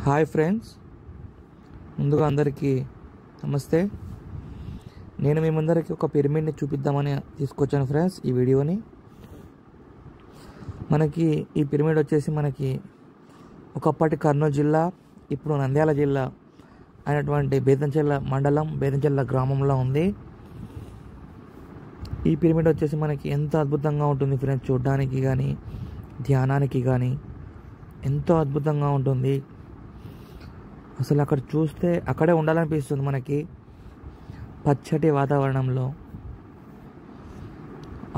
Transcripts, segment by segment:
Hi friends, ముందుగా అందరికీ నమస్తే. నేను మీ ముందరికి ఒక పిరమిడ్ని చూపిద్దామని తీసుకొచ్చాను ఫ్రెండ్స్. ఈ వీడియోని మనకి ఈ పిరమిడ్ వచ్చేసి మనకి ఒకప్పటి కర్నూలు జిల్లా, ఇప్పుడు నంద్యాల జిల్లా అయినటువంటి బేతంచెర్ల మండలం, బేతంచెర్ల గ్రామంలో ఉంది. ఈ పిరమిడ్ వచ్చేసి మనకి ఎంత అద్భుతంగా ఉంటుంది ఫ్రెండ్స్, చూడడానికి కానీ ధ్యానానికి కానీ ఎంతో అద్భుతంగా ఉంటుంది. అసలు అక్కడ చూస్తే అక్కడే ఉండాలనిపిస్తుంది మనకి. పచ్చటి వాతావరణంలో,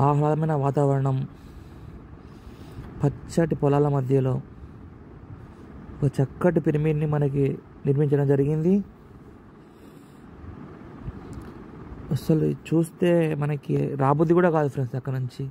ఆహ్లాదమైన వాతావరణం, పచ్చటి పొలాల మధ్యలో ఒక చక్కటి పిరమిడ్ని మనకి నిర్మించడం జరిగింది. అసలు చూస్తే మనకి రాబుద్ది కూడా కాదు ఫ్రెండ్స్ అక్కడ నుంచి.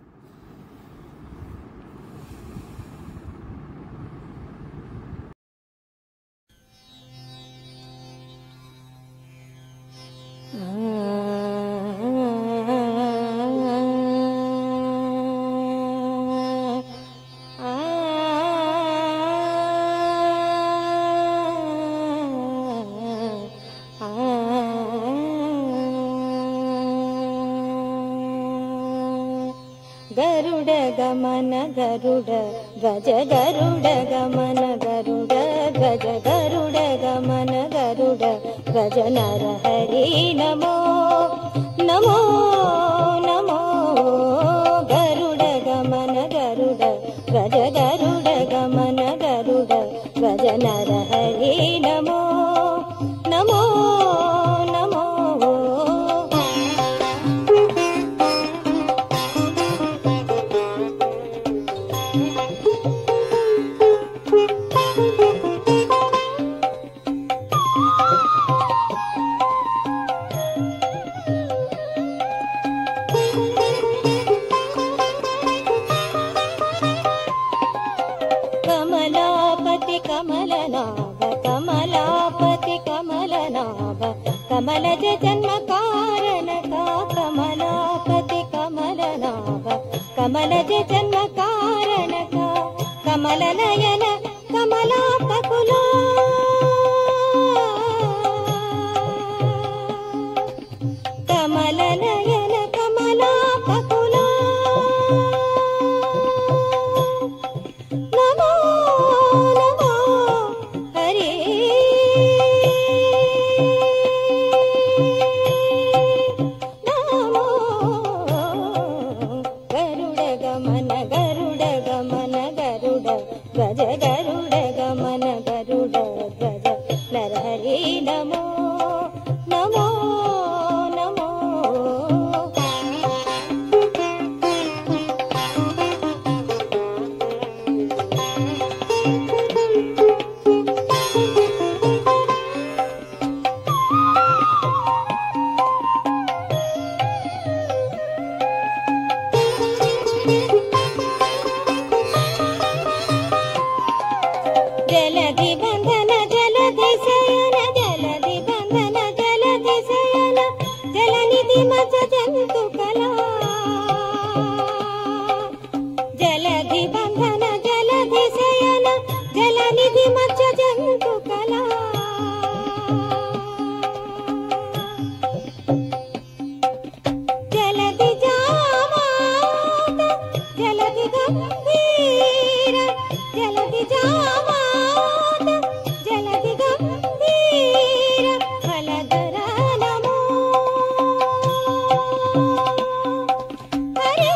గరుడ గమన గరుడ ధ్వజ, గరుడ గమన గరుడ ధ్వజ, గరుడ గమన గరుడ ధ్వజ, నరహరి నమో నమో నమో. గరుడ గమన గరుడ ధ్వజ, గరుడ గమన గరుడ ధ్వజ, నరహరి నమో నమో నమో. కమలాపతి కమలనాభ, కమలాపతి కమలనాభ, కమలజ జన్మ కారణక, కమలాపతి కమలనాభ, కమలజ జన్మ కారణక, కమలనయన కమలాపకులో, కమలనయన కమలాపకులో. నమో నమో హరి నమో. గరుడ గమన గరుడ గమన గరుడ ధ్వజ, గరుడ గమన గరుడ ధ్వజ, నరహరి నమో నమో నమో. జలధి బంధన జలధి శయన, జలధి బంధన జలధి శయన, జలనిధి మత్స్య జంతు కళా. జలధి బంధన జలధి శయన, జలనిధి మత్స్య జంతు కళా. జలధి జామాత జలధి గంభీర, జలధి జామాత జలధి గంభీర, ఫలధర నమో హరే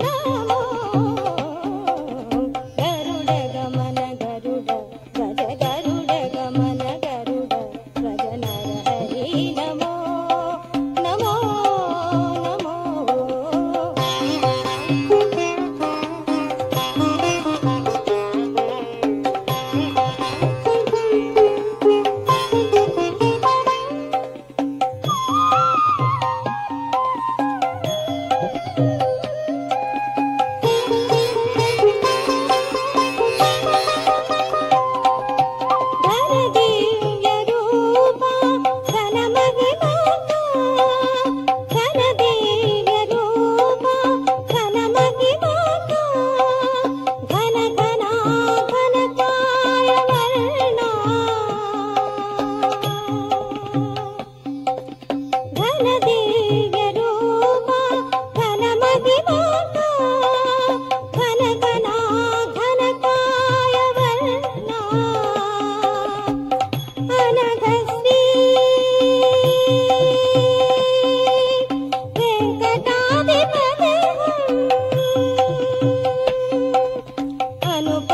నమో. గరుడ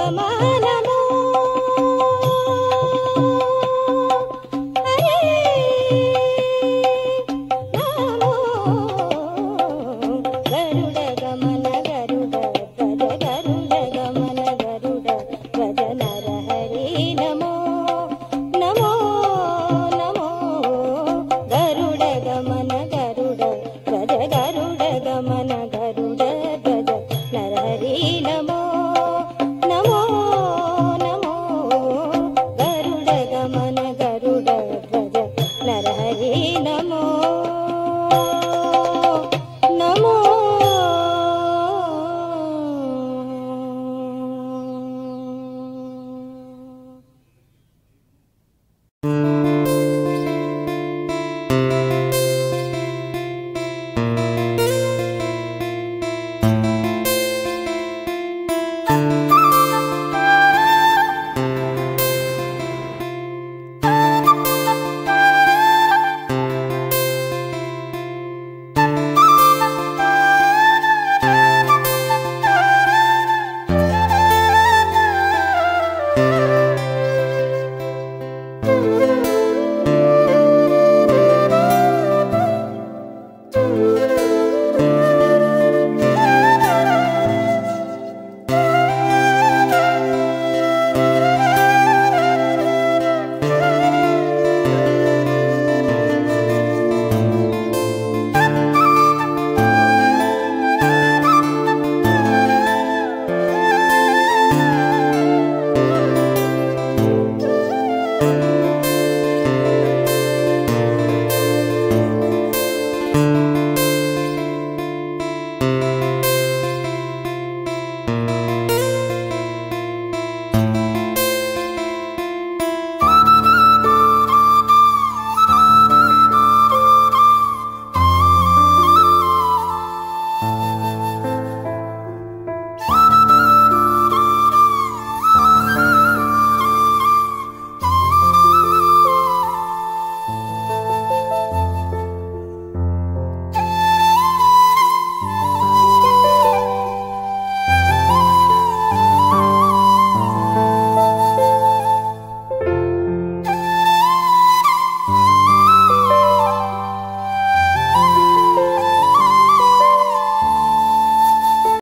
సమాన